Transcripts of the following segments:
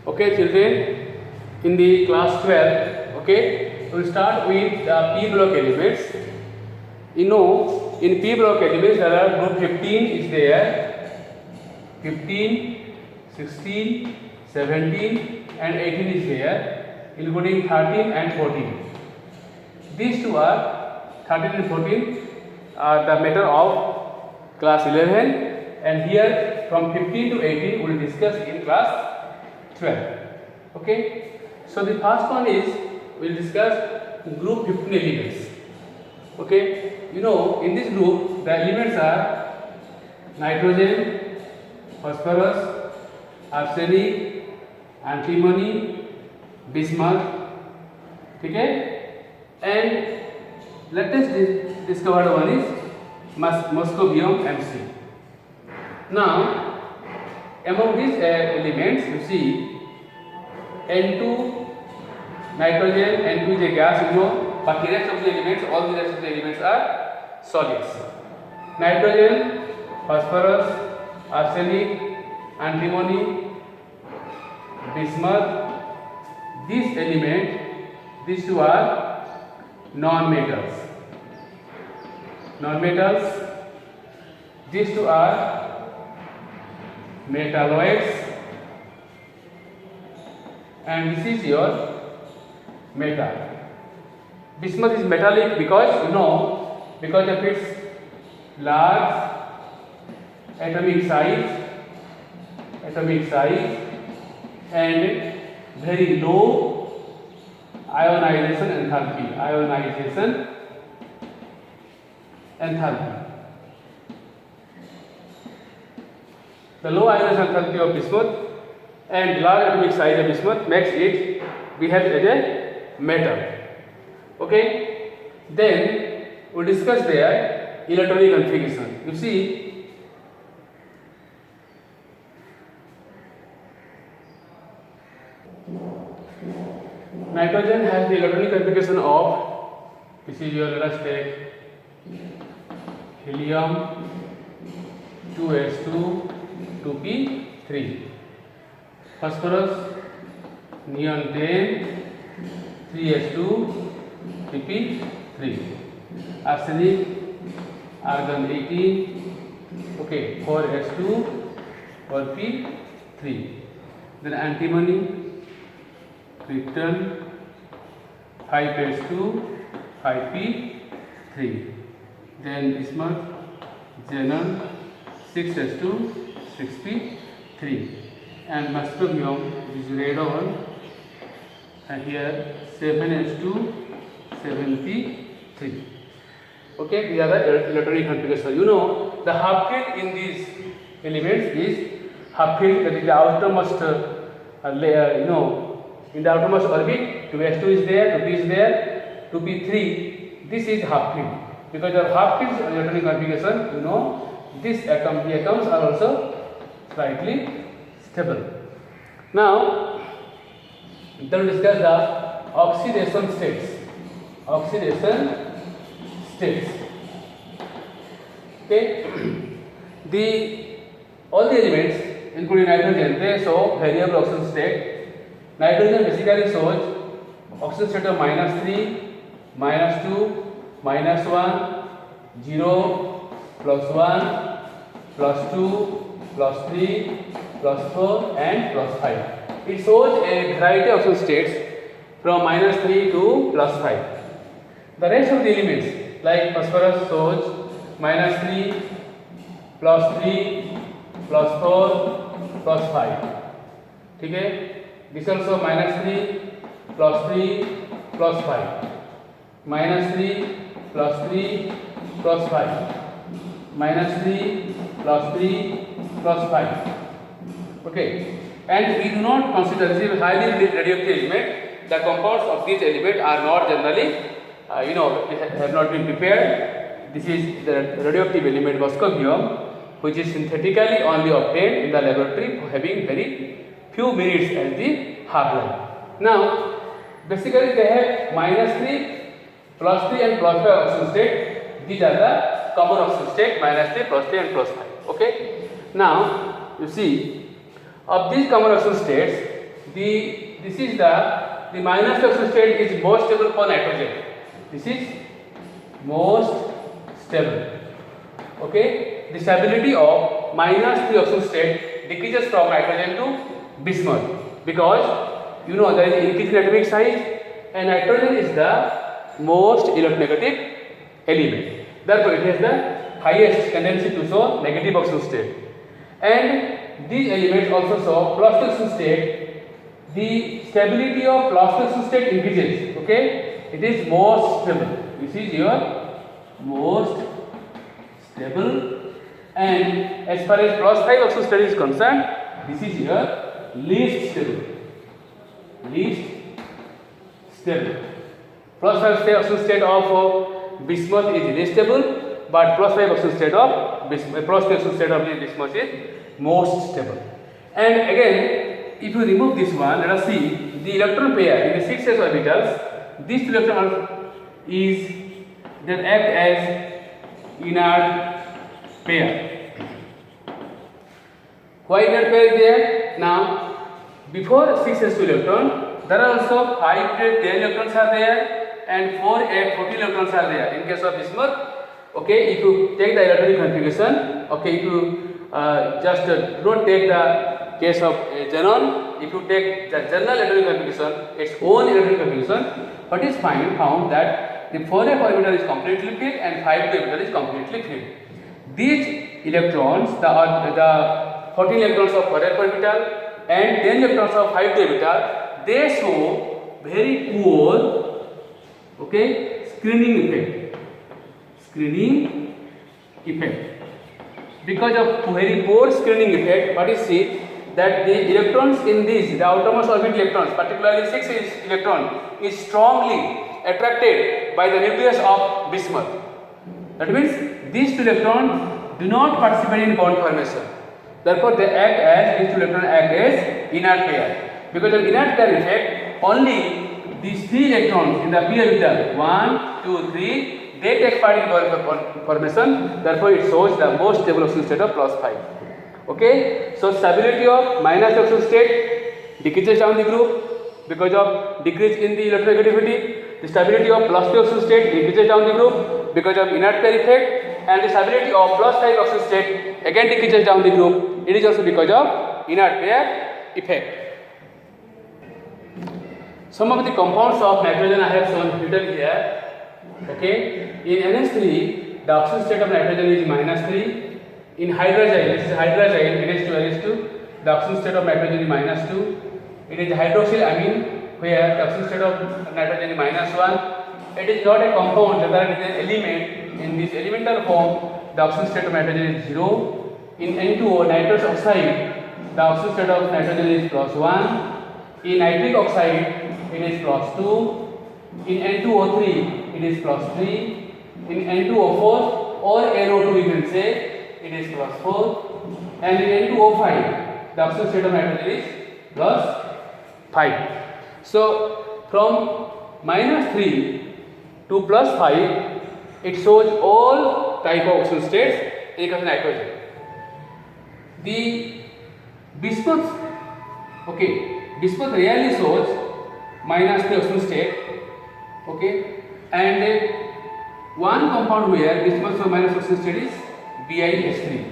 Okay, children, in the class 12, okay, we'll start with the P block elements. You know, in P block elements, there are group 15 is there, 15, 16, 17, and 18 is there, including 13 and 14. These two are 13 and 14 are the matter of class 11, and here from 15 to 18 we will discuss in class 12. Okay, so the first one is we will discuss group 15 elements. Okay, you know, in this group the elements are nitrogen, phosphorus, arsenic, antimony, bismuth. Okay, and latest discovered one is moscovium MC. Now, among these elements, you see N2, nitrogen, N2 is a gas, you know, but the rest of the elements, all the rest of the elements are solids. Nitrogen, phosphorus, arsenic, antimony, bismuth, these elements, these two are non-metals. Non-metals, these two are metalloids, and this is your metal. Bismuth is metallic because, you know, because of its large atomic size and very low ionization enthalpy. The low ionization enthalpy of bismuth and large atomic size of bismuth makes it behave as a metal. Okay, then we discuss their electronic configuration. You see, nitrogen has the electronic configuration of, this is your, let us take helium 2s2 2p3, phosphorus neon 10 3s2 pp3, arsenic argon 18, okay, 4s2 or p3, then antimony krypton 5s2 5p3, then bismuth xenon 6s2 6p3, and moscovium is radon, and here 7s2 7p3. Okay, these are the electronic configuration. You know, the half field in these elements is half field, that is the outermost layer, you know, in the outermost orbit, 2s2 is there, 2p is there, 2p3, this is half field. Because of half field's electronic configuration, you know, the atoms are also slightly stable. Now, then we discuss the oxidation states. Okay, all the elements, including nitrogen, they show variable oxidation state. Nitrogen basically shows oxidation state of -3, -2, -1, 0, +1, +2, +3, +4, and +5. It shows a variety of oxidation states from -3 to +5. The rest of the elements like phosphorus shows -3, +3, +4, +5. Okay, this also -3, +3, +5, -3, +3, +5, -3, +3, +5. Okay, and we do not consider this is a highly radioactive element. The compounds of these elements are not generally, you know, have not been prepared. This is the radioactive element moscovium, which is synthetically only obtained in the laboratory, having very few minutes as the half-life. Now, basically they have -3, +3, and +5 oxidation state. These are the common oxidation state, -3, +3, and +5. Okay. Now, you see, of these common oxidation states, this is the minus oxygen state is most stable for nitrogen. This is most stable. Okay, the stability of minus 3 oxygen state decreases from nitrogen to bismuth because you know there is increase in atomic size and nitrogen is the most electronegative element. Therefore, it has the highest tendency to show negative oxygen state. And these elements also show plus oxygen state. The stability of plus oxygen state increases. Okay, it is most stable. This is your most stable. And as far as plus 5 oxygen state is concerned, this is your least stable. Least stable. Plus 5 oxygen state of bismuth is least stable, but plus 5 oxygen state of bismuth is most stable. And again, if you remove this one, let us see the electron pair in the 6s orbitals. These two electrons is that act as inert pair. Why inert pair is there? Now, before 6s2 electron, there are also 5 10 electrons are there and 14 electrons are there in case of bismuth. Okay, if you take the electronic configuration, okay, if you just don't take the case of xenon, if you take the general electronic configuration, its own electronic configuration, what is found that the 4f orbital is completely filled and 5d orbital is completely filled. These electrons, the 14 electrons of 4f orbital and 10 electrons of 5d orbital, they show very poor, okay, screening effect. Because of very poor screening effect, what is seen that the electrons in these, the outermost orbital electrons, particularly 6 electron, is strongly attracted by the nucleus of bismuth. That means these two electrons do not participate in bond formation. Therefore, these two electrons act as inert pair. Because of inert pair effect, only these 3 electrons in the p orbital 1, 2, 3, they take part in bond formation. Therefore, it shows the most stable oxygen state of plus 5. Okay, so stability of minus oxygen state decreases down the group because of decrease in the electronegativity. The stability of plus 3 oxygen state decreases down the group because of inert pair effect, and the stability of plus 5 oxygen state again decreases down the group. It is also because of inert pair effect. Some of the compounds of nitrogen I have shown written here. Okay, in NH3 the oxygen state of nitrogen is -3. In hydrazine, this is hydrazine, NH2, the oxygen state of nitrogen is -2. It is hydroxylamine where the oxygen state of nitrogen is -1. It is not a compound, rather it is an element. In this elemental form, the oxygen state of nitrogen is 0. In N2O, nitrous oxide, the oxygen state of nitrogen is +1. In nitric oxide, it is +2. In N2O3, it is +3. In N2O4 or NO2, you can say it is +4. And in N2O5, the oxygen state of nitrogen is +5. So, from -3 to +5, it shows all type of oxygen states in case of nitrogen. The bismuth, okay, bismuth rarely shows -3 oxygen state, okay, and one compound where bismuth shows minus oxygen state is BiH3,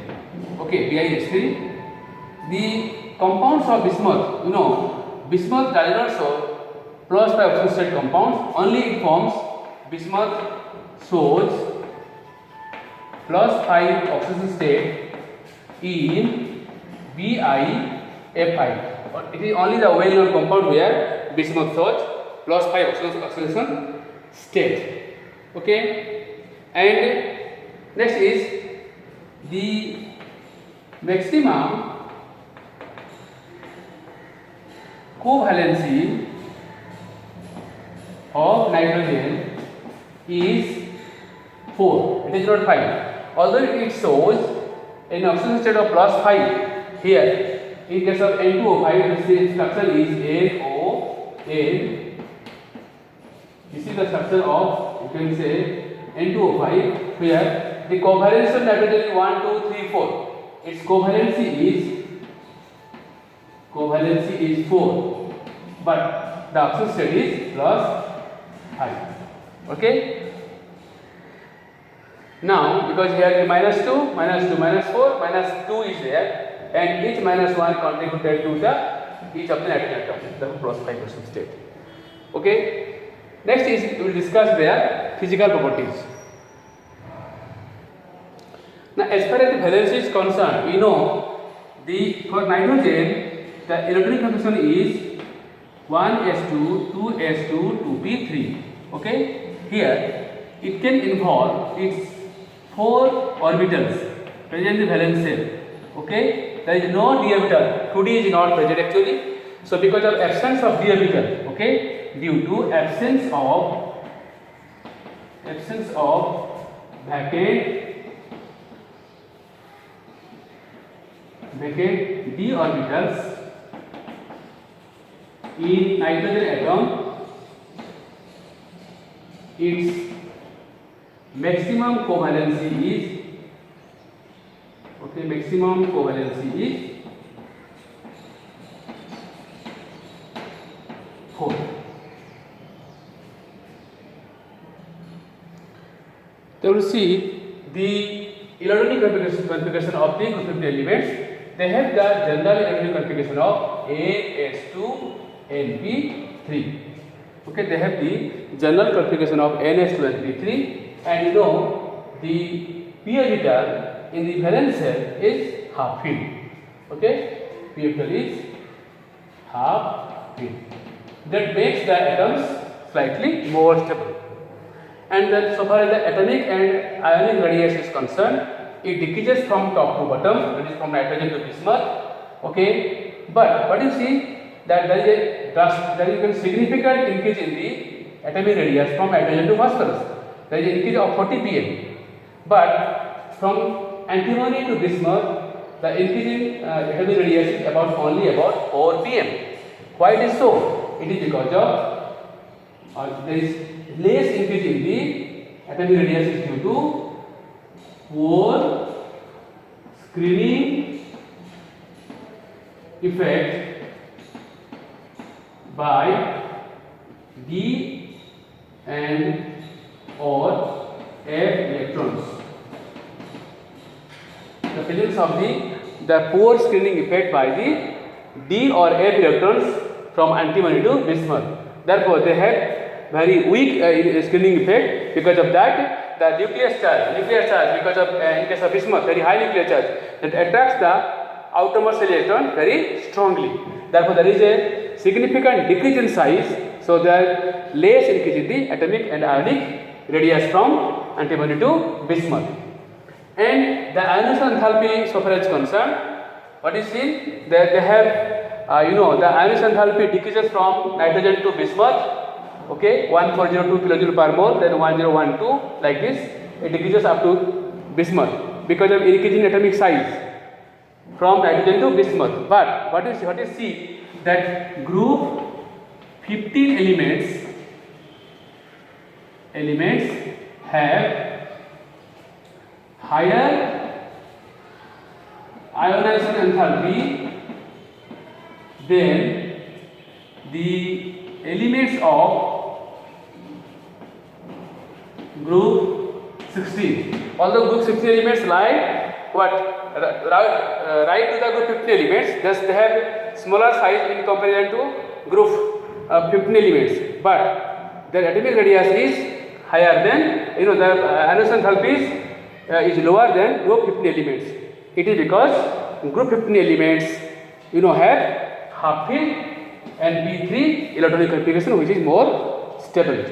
okay, BiH3. The compounds of bismuth, you know, bismuth does not show +5 oxygen state compounds, only it forms bismuth shows +5 oxygen state in BiFi. It is only the well-known compound where bismuth shows +5 oxidation state. Okay, and next is the maximum covalency of nitrogen is 4. It is not 5. Although it shows an oxygen state of +5 here. In case of N2O5, the structure is NON. This is the structure of, you can say, N2O5, where the covalence of nitrogen is 1, 2, 3, 4. Its covalency is 4. but the oxidation state is plus I. Okay. Now, because here is minus 2, minus 2, minus 4, minus 2 is there, and each minus 1 contributed to the each of the nitrogen atoms, the plus 5% state. Okay. Next is we will discuss their physical properties. Now, as far as the valency is concerned, we know for nitrogen the electronic configuration is 1s2, 2s2, 2p3. Okay. Here it can involve its 4 orbitals present in the valence shell. Okay, there is no d orbital. 2d is not present actually. So because of absence of d orbital, okay, due to absence of vacant d orbitals in nitrogen atom, its maximum covalency is 4. So we see the electronic configuration of the group 50 elements. They have the general electronic configuration of NS2 NP3. Okay, they have the general configuration of NS2 NP3, and you know the p orbital in the valence shell is half filled. Okay, p orbital is half filled. That makes the atoms slightly more stable. And then, so far as the atomic and ionic radius is concerned, it decreases from top to bottom, that is from nitrogen to bismuth. Okay, but what you see that there is a significant increase in the atomic radius from nitrogen to phosphorus. There is an increase of 40 pm. But from antimony to bismuth, the increase in atomic radius is only about 4 pm. Why it is so? It is because of there is less increase in the atomic radius is due to poor screening effect by D and or F electrons. The presence of the poor screening effect by the D or F electrons from antimony to bismuth. Therefore, they have very weak screening effect. Because of that, the nuclear charge because of in case of bismuth, very high nuclear charge that attracts the outermost shell electron very strongly. Therefore, there is a significant decrease in size. So, there is less increase in the atomic and ionic radius from antimony to bismuth. And the ionization enthalpy, so far as concerned, what is seen that they have the ionization enthalpy decreases from nitrogen to bismuth. Okay, 1402 kilojoule per mole, then 1012, like this. It decreases up to bismuth because of increasing atomic size from nitrogen to bismuth. But what is see that group 15 elements have higher ionization enthalpy than the elements of group 16. Although group 16 elements lie right to the group 15 elements, thus they have smaller size in comparison to group 15 elements, but their atomic radius is higher than the ionization enthalpy is lower than group 15 elements. It is because group 15 elements have half filled and P3 electronic configuration which is more stable.